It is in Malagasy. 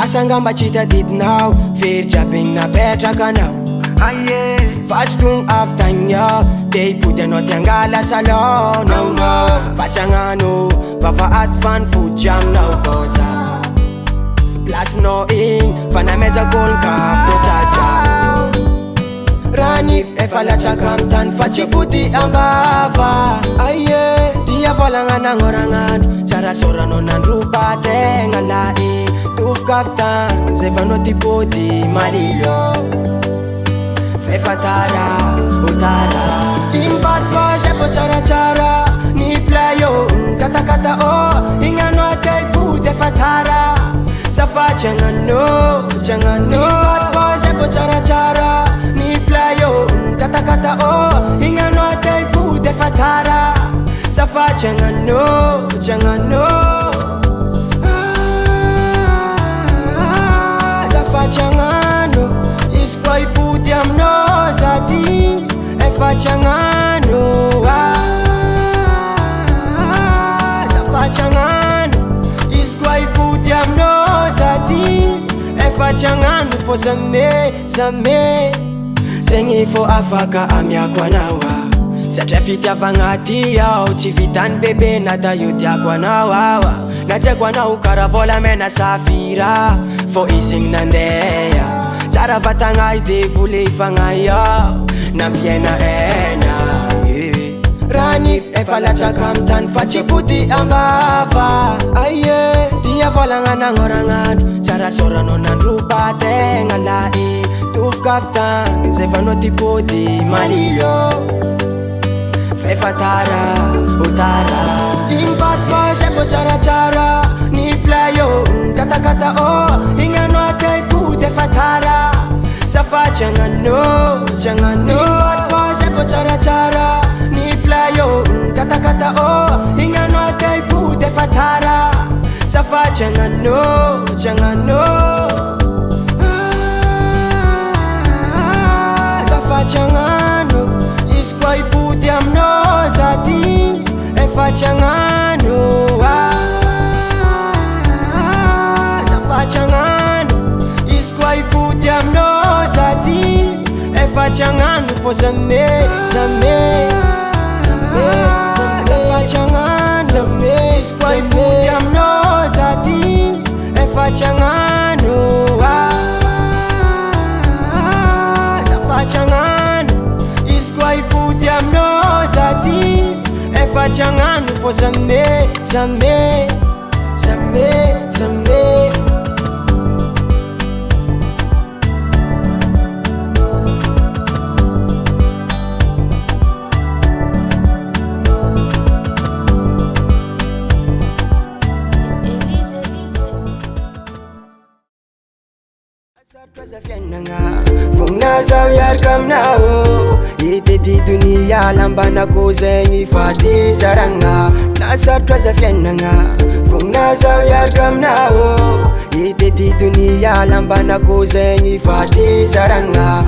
Asangamba chita didnao Very jabbing na petraka nao Fast tung after nya They put the not yangala salon No no Pachangano Papa at fan food jam now kosa Plus no in Fana meza goal cup No chacha Ranif efala chakamtan Fachi puti ambava Aye Dia volangan ang orangan Cara sora no nandrupa Tengalai Tuf kaftan Zevano tipo di malilo Fatara, utara Imbat ko siya po cara-cara Ni playo, kata-kata o Ingano tay pute fatara Safa changano, changano Imbat ko siya po cara-cara Ni playo, kata-kata o Ingano tay pute fatara Safa changano, changano Safa changano Iskoy putyam no zati Efachangano Zafachangano Iskoy putyam no zati Efachangano fo zame, zame Zengi fo afaka amya kwa nawa Satra fitiavagnaty ao Tsy vitan'ny bebe natayotya kwa nawawa Natsakwa na ukara mena safira Fo isigny nandeha Tsara vatagna ide vole ifagnahy ao Nampiena ena Ranif efa latsaka amy tany fa tsy pody ambava Aye Dia volagna nagnoragnandro Tsara soranao nandropa tegna lai Tofokavitany Zay vanao ty pody malilo Fefatara, utara Imbat ko zay fo tsara-tsara Ni playo, kata-kata o Ingano tay pody fatara Safa changano, changano Imbat ko zay fo tsara-tsara Ni playo, kata-kata o Ingano tay pody fatara Safa changano, changano Safa changano Iskoy puti amno zati Efachangano Zafachangano Iskoy puti amno zati Efachangano fo zame, zame Zame, zame Zafachangano Zame Iskoy puti amno zati Efachangano Zafachangano Iskoy puti amno zati Efachangano fo zame, zame Zame, zame Fungna zao yarkam nao Ite ty dunia lambanako zegny fady saragna Nasatra za fiainagna Fungna zao yarkam nao Ite ty dunia lambanako zegny fady saragna